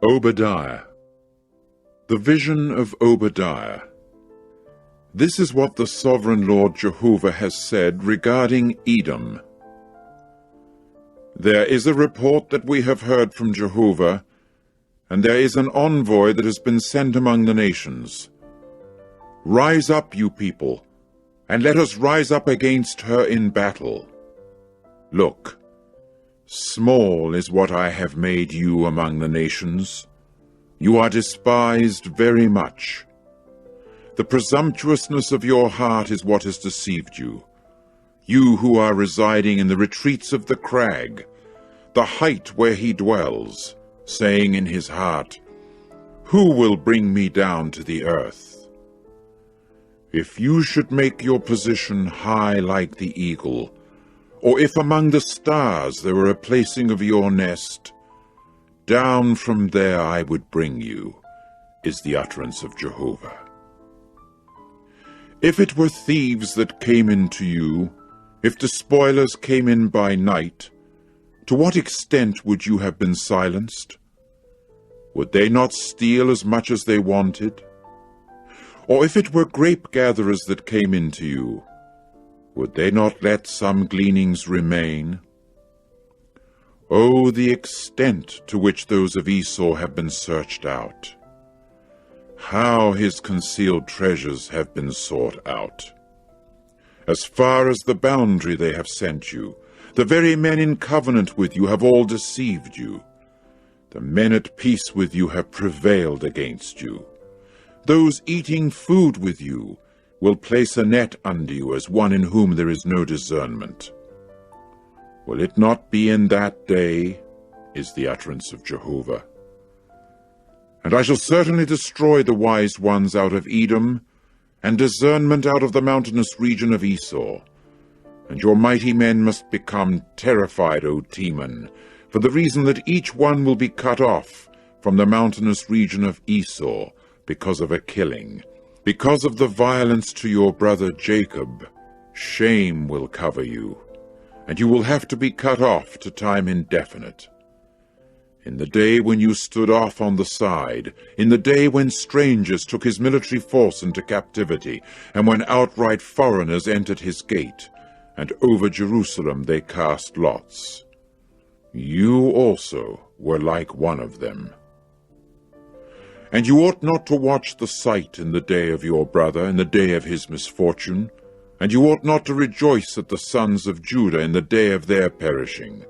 Obadiah. The vision of Obadiah. This is what the sovereign Lord Jehovah has said regarding Edom. There is a report that we have heard from Jehovah, and there is an envoy that has been sent among the nations. Rise up, you people, and let us rise up against her in battle. Look, small is what I have made you among the nations. You are despised very much. The presumptuousness of your heart is what has deceived you. You who are residing in the retreats of the crag, the height where he dwells, saying in his heart, "Who will bring me down to the earth?" If you should make your position high like the eagle, or if among the stars there were a placing of your nest, down from there I would bring you, is the utterance of Jehovah. If it were thieves that came into you, if despoilers came in by night, to what extent would you have been silenced? Would they not steal as much as they wanted? Or if it were grape-gatherers that came into you, would they not let some gleanings remain? Oh, the extent to which those of Esau have been searched out! How his concealed treasures have been sought out! As far as the boundary they have sent you. The very men in covenant with you have all deceived you. The men at peace with you have prevailed against you. Those eating food with you will place a net under you as one in whom there is no discernment. Will it not be in that day, is the utterance of Jehovah? And I shall certainly destroy the wise ones out of Edom, and discernment out of the mountainous region of Esau. And your mighty men must become terrified, O Teman, for the reason that each one will be cut off from the mountainous region of Esau because of a killing. Because of the violence to your brother Jacob, shame will cover you, and you will have to be cut off to time indefinite. In the day when you stood off on the side, in the day when strangers took his military force into captivity, and when outright foreigners entered his gate, and over Jerusalem they cast lots. You also were like one of them. And you ought not to watch the sight in the day of your brother, in the day of his misfortune, and you ought not to rejoice at the sons of Judah in the day of their perishing,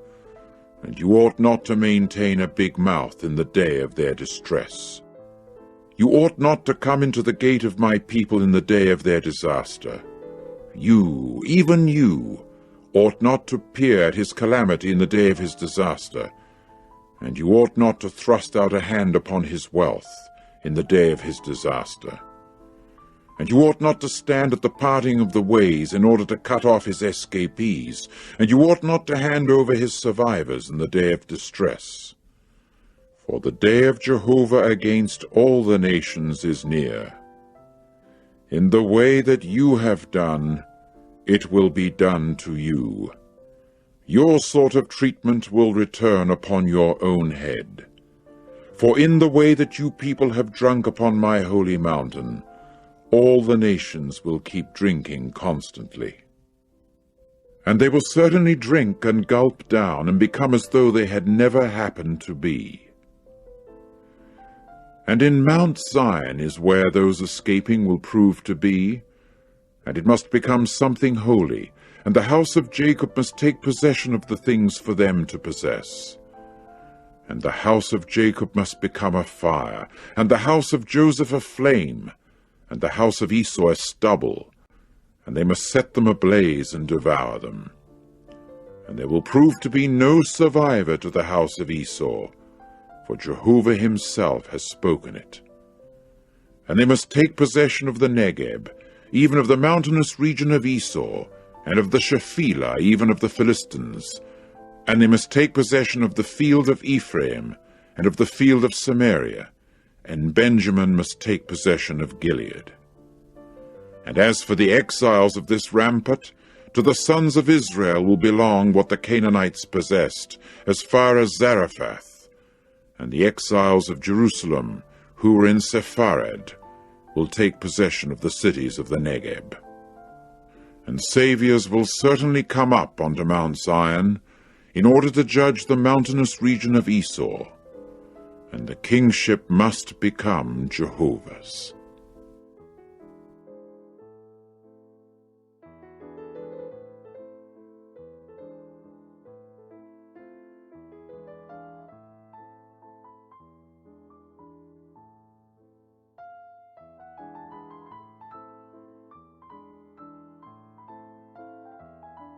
and you ought not to maintain a big mouth in the day of their distress. You ought not to come into the gate of my people in the day of their disaster. You, even you, ought not to peer at his calamity in the day of his disaster, and you ought not to thrust out a hand upon his wealth in the day of his disaster. And you ought not to stand at the parting of the ways in order to cut off his escapees, and you ought not to hand over his survivors in the day of distress. For the day of Jehovah against all the nations is near. In the way that you have done, it will be done to you. Your sort of treatment will return upon your own head. For in the way that you people have drunk upon my holy mountain, all the nations will keep drinking constantly. And they will certainly drink and gulp down and become as though they had never happened to be. And in Mount Zion is where those escaping will prove to be, and it must become something holy, and the house of Jacob must take possession of the things for them to possess. And the house of Jacob must become a fire, and the house of Joseph a flame, and the house of Esau a stubble, and they must set them ablaze and devour them. And there will prove to be no survivor to the house of Esau, for Jehovah himself has spoken it. And they must take possession of the Negeb, even of the mountainous region of Esau, and of the Shephelah, even of the Philistines. And they must take possession of the field of Ephraim, and of the field of Samaria, and Benjamin must take possession of Gilead. And as for the exiles of this rampart, to the sons of Israel will belong what the Canaanites possessed, as far as Zarephath, and the exiles of Jerusalem, who were in Sepharad, will take possession of the cities of the Negeb. And saviors will certainly come up onto Mount Zion, in order to judge the mountainous region of Esau, and the kingship must become Jehovah's.